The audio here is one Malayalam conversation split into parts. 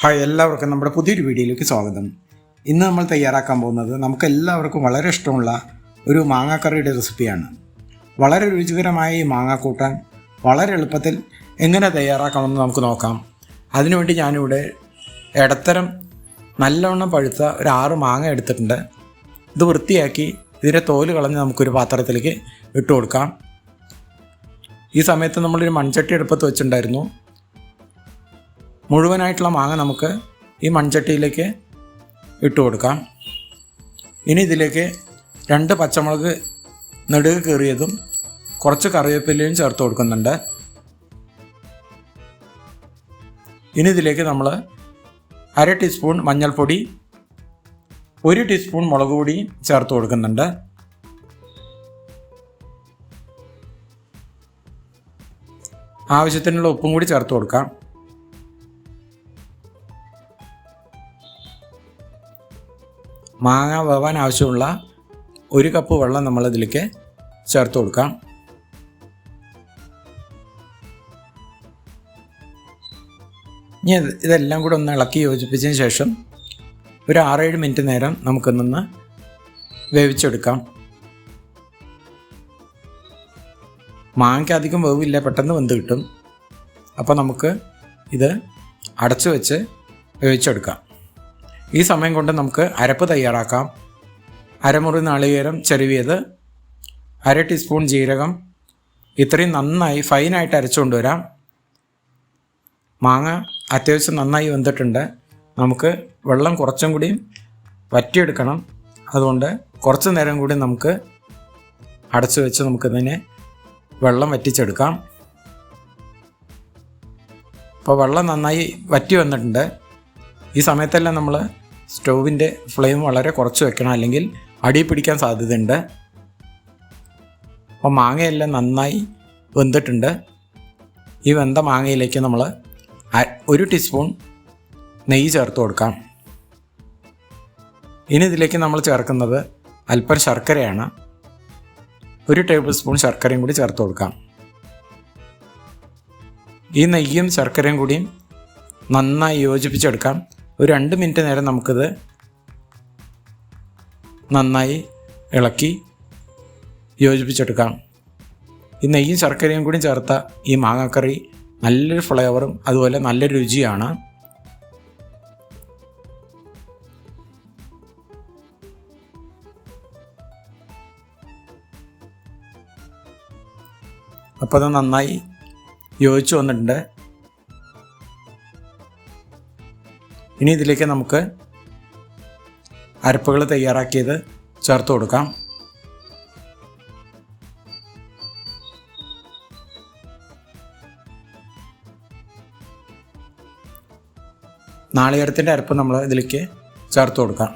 ഹായ്, എല്ലാവർക്കും നമ്മുടെ പുതിയൊരു വീഡിയോയിലേക്ക് സ്വാഗതം. ഇന്ന് നമ്മൾ തയ്യാറാക്കാൻ പോകുന്നത് നമുക്കെല്ലാവർക്കും വളരെ ഇഷ്ടമുള്ള ഒരു മാങ്ങാക്കറിയുടെ റെസിപ്പിയാണ്. വളരെ രുചികരമായ ഈ മാങ്ങാക്കൂട്ടാൻ വളരെ എളുപ്പത്തിൽ എങ്ങനെ തയ്യാറാക്കാമെന്ന് നമുക്ക് നോക്കാം. അതിനുവേണ്ടി ഞാനിവിടെ ഇടത്തരം നല്ലവണ്ണം പഴുത്ത ഒരു 6 മാങ്ങ എടുത്തിട്ടുണ്ട്. ഇത് വൃത്തിയാക്കി ഇതിൻ്റെ തോല് കളഞ്ഞ് നമുക്കൊരു പാത്രത്തിലേക്ക് ഇട്ട് കൊടുക്കാം. ഈ സമയത്ത് നമ്മളൊരു മൺചട്ടി അടുപ്പത്ത് വെച്ചിട്ടുണ്ടായിരുന്നു. മുഴുവനായിട്ടുള്ള മാങ്ങ നമുക്ക് ഈ മൺചട്ടിയിലേക്ക് ഇട്ട് കൊടുക്കാം. ഇനി ഇതിലേക്ക് 2 പച്ചമുളക് നെടുകെ കീറിയതും കുറച്ച് കറിവേപ്പിലയും ചേർത്ത് കൊടുക്കുന്നുണ്ട്. ഇനി ഇതിലേക്ക് നമ്മൾ 1/2 ടീസ്പൂൺ മഞ്ഞൾപ്പൊടി, 1 ടീസ്പൂൺ മുളക് പൊടി ചേർത്ത് കൊടുക്കുന്നുണ്ട്. ആവശ്യത്തിനുള്ള ഉപ്പും കൂടി ചേർത്ത് കൊടുക്കാം. മാങ്ങ വേവാൻ ആവശ്യമുള്ള 1 കപ്പ് വെള്ളം നമ്മളിതിലേക്ക് ചേർത്ത് കൊടുക്കാം. ഇനി ഇതെല്ലാം കൂടെ ഒന്ന് ഇളക്കി യോജിപ്പിച്ചതിന് ശേഷം ഒരു 6-7 മിനിറ്റ് നേരം നമുക്കൊന്ന് വേവിച്ചെടുക്കാം. മാങ്ങയ്ക്ക് അധികം വേവില്ല, പെട്ടെന്ന് വെന്ത് കിട്ടും. അപ്പോൾ നമുക്ക് ഇത് അടച്ചു വെച്ച് വേവിച്ചെടുക്കാം. ഈ സമയം കൊണ്ട് നമുക്ക് അരപ്പ് തയ്യാറാക്കാം. അരമുറി നാളികേരം ചെരുവിയത്, 1/2 ടീസ്പൂൺ ജീരകം, ഇത്രയും നന്നായി ഫൈനായിട്ട് അരച്ചുകൊണ്ട് വരാം. മാങ്ങ അത്യാവശ്യം നന്നായി വെന്തിട്ടുണ്ട്. നമുക്ക് വെള്ളം കുറച്ചും കൂടി വറ്റിയെടുക്കണം. അതുകൊണ്ട് കുറച്ച് നേരം കൂടി നമുക്ക് അടച്ചു വെച്ച് നമുക്കിതിനെ വെള്ളം വറ്റിച്ചെടുക്കാം. അപ്പോൾ വെള്ളം നന്നായി വറ്റി വന്നിട്ടുണ്ട്. ഈ സമയത്തെല്ലാം നമ്മൾ സ്റ്റൗവിൻ്റെ ഫ്ലെയിം വളരെ കുറച്ച് വെക്കണം, അല്ലെങ്കിൽ അടി പിടിക്കാൻ സാധ്യതയുണ്ട്. അപ്പോൾ മാങ്ങയെല്ലാം നന്നായി വെന്തിട്ടുണ്ട്. ഈ വെന്ത മാങ്ങയിലേക്ക് നമ്മൾ 1 ടീസ്പൂൺ നെയ്യ് ചേർത്ത് കൊടുക്കാം. ഇനി ഇതിലേക്ക് നമ്മൾ ചേർക്കുന്നത് അല്പം ശർക്കരയാണ്. 1 ടേബിൾ സ്പൂൺ ശർക്കരയും കൂടി ചേർത്ത് കൊടുക്കാം. ഈ നെയ്യും ശർക്കരയും കൂടി നന്നായി യോജിപ്പിച്ചെടുക്കാം. ഒരു 2 മിനിറ്റ് നേരം നമുക്കിത് നന്നായി ഇളക്കി യോജിപ്പിച്ചെടുക്കാം. ഈ നെയ്യും ശർക്കരയും കൂടി ചേർത്ത ഈ മാങ്ങാക്കറി നല്ലൊരു ഫ്ലേവറും അതുപോലെ നല്ലൊരു രുചിയാണ്. അപ്പോൾ അത് നന്നായി യോജിച്ച് വന്നിട്ടുണ്ട്. ഇനി ഇതിലേക്ക് നമുക്ക് അരപ്പുകൾ തയ്യാറാക്കിയത് ചേർത്ത് കൊടുക്കാം. നാളികേരത്തിൻ്റെ അരപ്പ് നമ്മൾ ഇതിലേക്ക് ചേർത്ത് കൊടുക്കാം.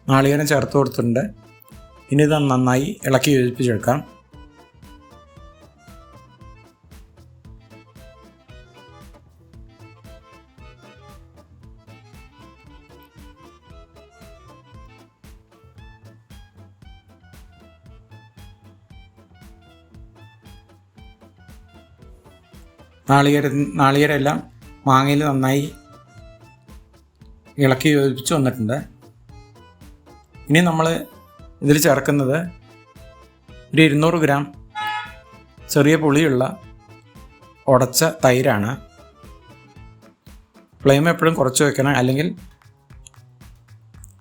നാളികേരം ചേർത്ത് കൊടുത്തിട്ടുണ്ട്. ഇനി ഇത് നന്നായി ഇളക്കി യോജിപ്പിച്ചെടുക്കാം. നാളികേരെല്ലാം മാങ്ങയിൽ നന്നായി ഇളക്കി യോജിപ്പിച്ച് വന്നിട്ടുണ്ട്. ഇനി നമ്മൾ ഇതിൽ ചേർക്കുന്നത് ഒരു 200 ഗ്രാം ചെറിയ പുളിയുള്ള ഉടച്ച തൈരാണ്. ഫ്ലെയിം എപ്പോഴും കുറച്ച് വെക്കണം, അല്ലെങ്കിൽ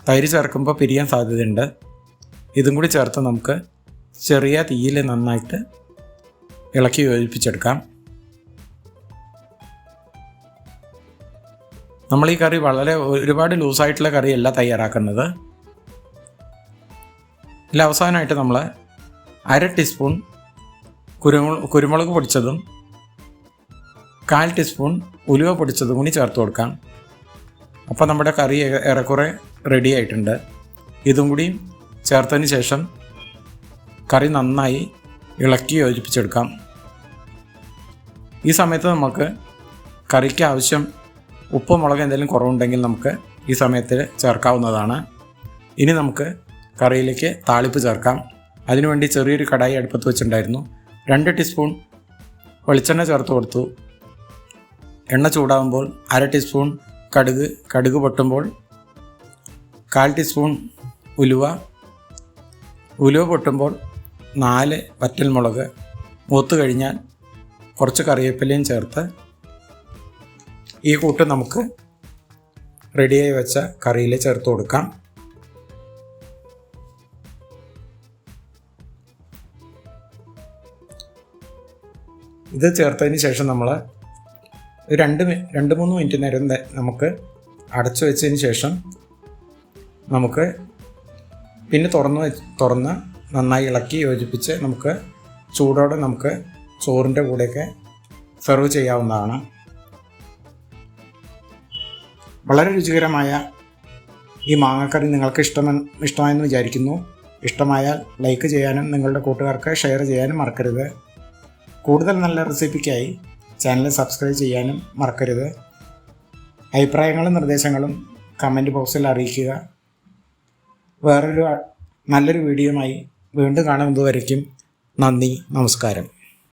തൈര് ചേർക്കുമ്പോൾ പിരിയാൻ സാധ്യതയുണ്ട്. ഇതും കൂടി ചേർത്ത് നമുക്ക് ചെറിയ തീയിൽ നന്നായിട്ട് ഇളക്കി യോജിപ്പിച്ചെടുക്കാം. നമ്മൾ ഈ കറി ഒരുപാട് ലൂസായിട്ടുള്ള കറിയല്ല തയ്യാറാക്കുന്നത്. ഇതിൽ അവസാനമായിട്ട് നമ്മൾ 1/2 ടീസ്പൂൺ കുരുമുളക് പൊടിച്ചതും 1/4 ടീസ്പൂൺ ഉലുവ പൊടിച്ചതും കൂടി ചേർത്ത് കൊടുക്കാം. അപ്പോൾ നമ്മുടെ കറി ഏറെക്കുറെ റെഡി ആയിട്ടുണ്ട്. ഇതും കൂടി ചേർത്തതിന് ശേഷം കറി നന്നായി ഇളക്കി യോജിപ്പിച്ചെടുക്കാം. ഈ സമയത്ത് നമുക്ക് കറിക്ക് ആവശ്യം ഉപ്പ് മുളക് എന്തെങ്കിലും കുറവുണ്ടെങ്കിൽ നമുക്ക് ഈ സമയത്ത് ചേർക്കാവുന്നതാണ്. ഇനി നമുക്ക് കറിയിലേക്ക് താളിപ്പ് ചേർക്കാം. അതിനുവേണ്ടി ചെറിയൊരു കടായി അടുപ്പത്ത് വെച്ചിട്ടുണ്ടായിരുന്നു. 2 ടീസ്പൂൺ വെളിച്ചെണ്ണ ചേർത്ത് കൊടുത്തു. എണ്ണ ചൂടാകുമ്പോൾ 1/2 ടീസ്പൂൺ കടുക് പൊട്ടുമ്പോൾ 1/4 ടീസ്പൂൺ ഉലുവ പൊട്ടുമ്പോൾ 4 വറ്റൽമുളക്, മൂത്ത് കഴിഞ്ഞാൽ കുറച്ച് കറിവേപ്പിലയും ചേർത്ത് ഈ കൂട്ട് നമുക്ക് റെഡിയായി വെച്ച കറിയിൽ ചേർത്ത് കൊടുക്കാം. ഇത് ചേർത്തതിന് ശേഷം നമ്മൾ 2-3 മിനിറ്റ് നേരം നമുക്ക് അടച്ചു വെച്ചതിന് ശേഷം നമുക്ക് പിന്നെ തുറന്ന് നന്നായി ഇളക്കി യോജിപ്പിച്ച് നമുക്ക് ചൂടോടെ നമുക്ക് ചോറിൻ്റെ കൂടെയൊക്കെ സെർവ് ചെയ്യാവുന്നതാണ്. വളരെ രുചികരമായ ഈ മാങ്ങാക്കറി നിങ്ങൾക്ക് ഇഷ്ടമായെന്ന് വിചാരിക്കുന്നു. ഇഷ്ടമായാൽ ലൈക്ക് ചെയ്യാനും നിങ്ങളുടെ കൂട്ടുകാർക്ക് ഷെയർ ചെയ്യാനും മറക്കരുത്. കൂടുതൽ നല്ല റെസിപ്പിക്കായി ചാനൽ സബ്സ്ക്രൈബ് ചെയ്യാനും മറക്കരുത്. അഭിപ്രായങ്ങളും നിർദ്ദേശങ്ങളും കമൻറ്റ് ബോക്സിൽ അറിയിക്കുക. നല്ലൊരു വീഡിയോയുമായി വീണ്ടും കാണുന്നതുവരയ്ക്കും നന്ദി, നമസ്കാരം.